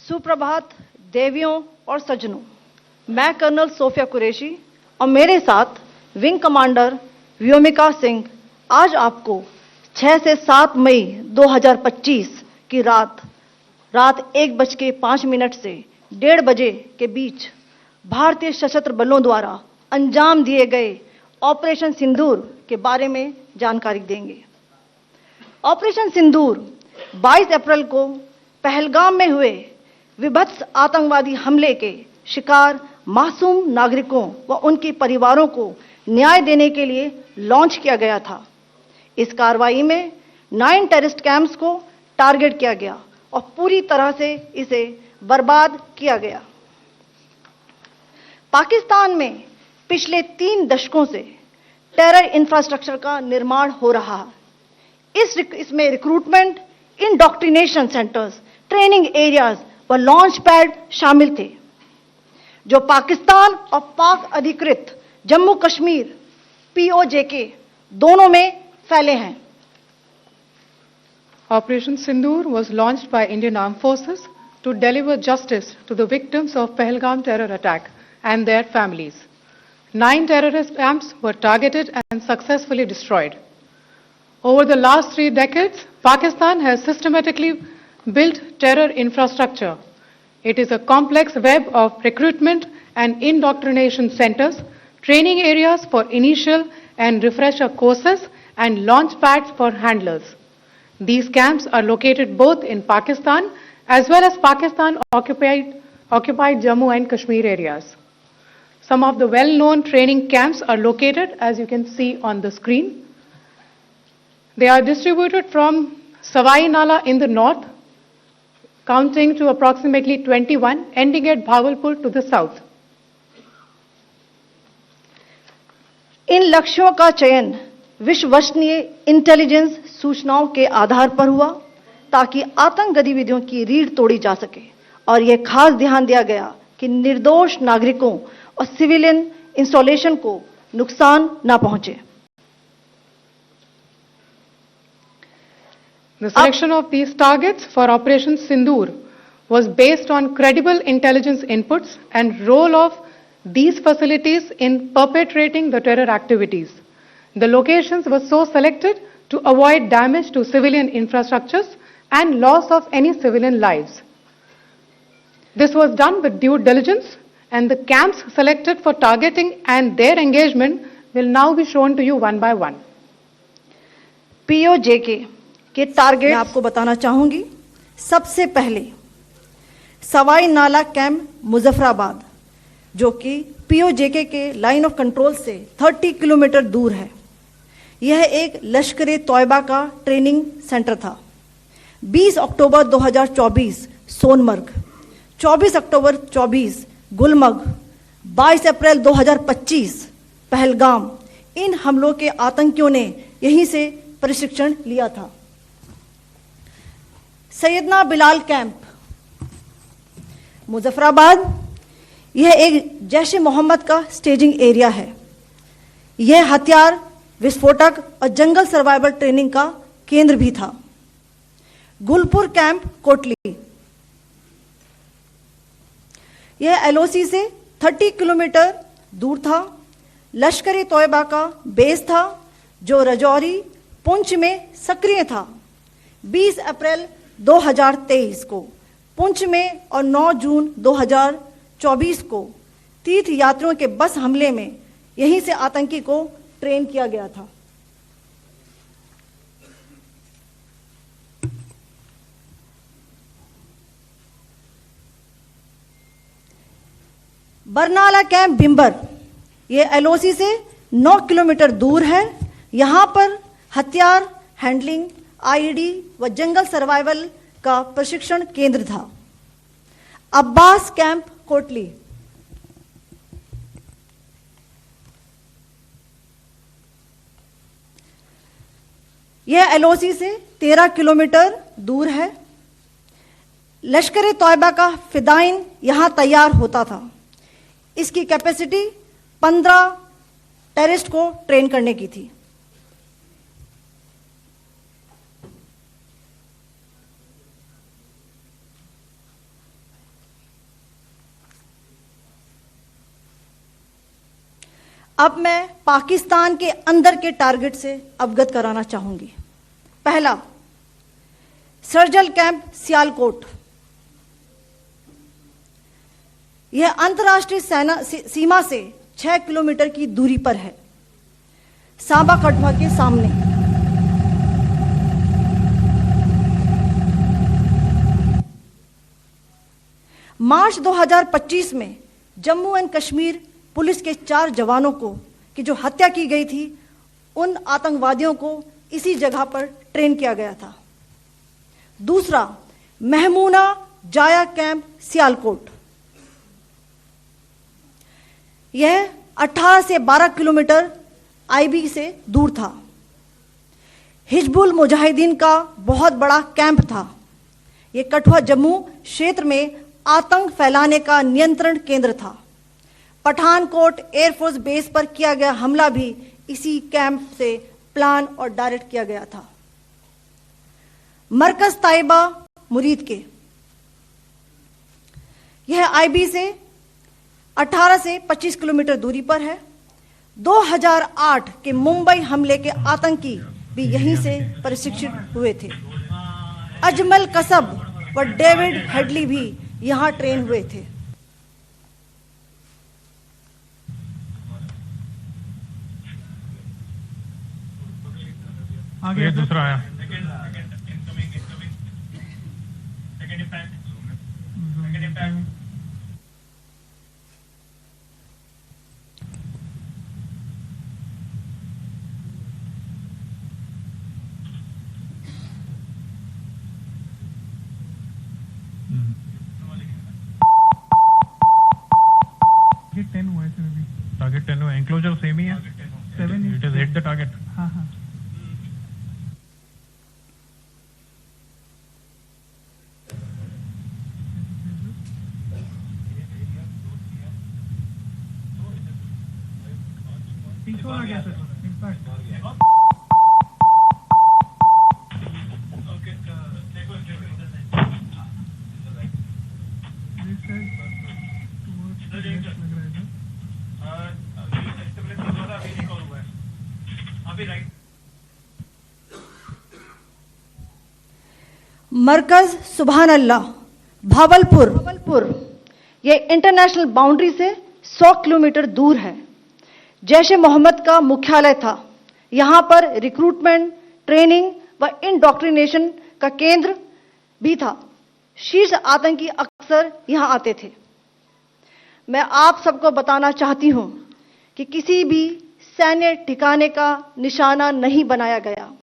सुप्रभात देवियों और सज्जनों, मैं कर्नल सोफिया कुरैशी और मेरे साथ विंग कमांडर व्योमिका सिंह आज आपको 6 से 7 मई 2025 की रात 1:05 से 1:30 बजे के बीच भारतीय सशस्त्र बलों द्वारा अंजाम दिए गए ऑपरेशन सिंदूर के बारे में जानकारी देंगे। ऑपरेशन सिंदूर 22 अप्रैल को पहलगाम में हुए विभत्स आतंकवादी हमले के शिकार मासूम नागरिकों व उनके परिवारों को न्याय देने के लिए लॉन्च किया गया था। इस कार्रवाई में 9 टेररिस्ट कैंप्स को टारगेट किया गया और पूरी तरह से इसे बर्बाद किया गया। पाकिस्तान में पिछले 3 दशकों से टेरर इंफ्रास्ट्रक्चर का निर्माण हो रहा है। इसमें recruitment, indoctrination centres, training areas व लॉन्च पैड शामिल थे, जो पाकिस्तान और पाक अधिकृत जम्मू कश्मीर POJK दोनों में फैले हैं। Operation Sindoor was launched by Indian Armed Forces to deliver justice to the victims of Pahalgam terror attack and their families. 9 terrorist camps were targeted and successfully destroyed. Over the last 3 decades, Pakistan has systematically built terror infrastructure. It is a complex web of recruitment and indoctrination centers, training areas for initial and refresher courses, and launch pads for handlers. These camps are located both in Pakistan as well as Pakistan occupied Jammu and Kashmir areas. Some of the well-known training camps are located, as you can see on the screen. They are distributed from Savai Nala in the north, counting to approximately 21, ending at Bhagalpur to the south. इन लक्ष्यों का चयन विश्वसनीय intelligence सूचनाओं के आधार पर हुआ ताकि आतंक गतिविधियों की रीढ़ तोड़ी जा सके, और यह खास ध्यान दिया गया कि निर्दोष नागरिकों और सिविलियन इंस्टॉलेशन को नुकसान न पहुंचे। The selection of these targets for Operation Sindoor was based on credible intelligence inputs and role of these facilities in perpetrating the terror activities. The locations were so selected to avoid damage to civilian infrastructures and loss of any civilian lives. This was done with due diligence, and the camps selected for targeting and their engagement will now be shown to you one by one. POJK के target मैं आपको बताना चाहूंगी। सबसे पहले सवाई नाला camp Muzaffarabad, जो कि POJK के लाइन ऑफ कंट्रोल से 30 किलोमीटर दूर है। यह एक लश्कर तौयबा का ट्रेनिंग सेंटर था। 20 अक्टूबर 2024 सोनमर्ग, 24 अक्टूबर 24 गुलमर्ग, 22 अप्रैल 2025 पहलगाम, इन हमलों के आतंकियों ने यहीं से प्रशिक्षण लिया था। सैयदना बिलाल कैंप मुजफ्फराबाद, यह एक जैश ए मोहम्मद का स्टेजिंग एरिया है। यह हथियार, विस्फोटक और जंगल सर्वाइवल ट्रेनिंग का केंद्र भी था। गुलपुर कैंप कोटली, यह LOC से 30 किलोमीटर दूर था। लश्कर तौयबा का बेस था, जो रजौरी, पुंछ में सक्रिय था। 20 अप्रैल 2023 को पुंछ में और 9 जून 2024 को तीर्थ यात्रियों के बस हमले में यहीं से आतंकी को ट्रेन किया गया था। बरनाला कैंप भिंबर, यह LOC से 9 किलोमीटर दूर है। यहां पर हथियार, हैंडलिंग, IED व जंगल सर्वाइवल का प्रशिक्षण केंद्र था। अब्बास कैंप कोटली, यह LOC से 13 किलोमीटर दूर है। लश्कर तौयबा का फिदाइन यहां तैयार होता था। इसकी कैपेसिटी 15 टेररिस्ट को ट्रेन करने की थी। अब मैं पाकिस्तान के अंदर के टारगेट से अवगत कराना चाहूंगी। पहला, सर्जिकल कैंप सियालकोट। यह अंतर्राष्ट्रीय सीमा से 6 किलोमीटर की दूरी पर है, सांबा कठुआ के सामने। मार्च 2025 में जम्मू एंड कश्मीर पुलिस के 4 जवानों की जो हत्या की गई थी, उन आतंकवादियों को इसी जगह पर ट्रेन किया गया था। दूसरा, महमूना जाया कैंप सियालकोट। यह 18 से 12 किलोमीटर आईबी से दूर था। हिजबुल मुजाहिदीन का बहुत बड़ा कैंप था। यह कठुआ जम्मू क्षेत्र में आतंक फैलाने का नियंत्रण केंद्र था। पठानकोट एयरफोर्स बेस पर किया गया हमला भी इसी कैंप से प्लान और डायरेक्ट किया गया था। मरकज ताइबा मुरीद के, यह आईबी से 18 से 25 किलोमीटर दूरी पर है। 2008 के मुंबई हमले के आतंकी भी यहीं से प्रशिक्षित हुए थे। अजमल कसब व डेविड हेडली भी यहां ट्रेन हुए थे। आगे दूसरा आया। टारगेट 10 हुआ है सर अभी। टारगेट 10 हुआ, एंक्लोजर सेम ही है। 7 it is hit the target. हाँ हाँ। पीछे आ गया सर इम्पैक्ट। मरकज सुभान अल्लाह भावलपुर, यह इंटरनेशनल बाउंड्री से 100 किलोमीटर दूर है। जैश ए मोहम्मद का मुख्यालय था। यहां पर रिक्रूटमेंट, ट्रेनिंग व इंडोक्ट्रिनेशन का केंद्र भी था। शीर्ष आतंकी अक्सर यहां आते थे। मैं आप सबको बताना चाहती हूं कि किसी भी सैन्य ठिकाने का निशाना नहीं बनाया गया।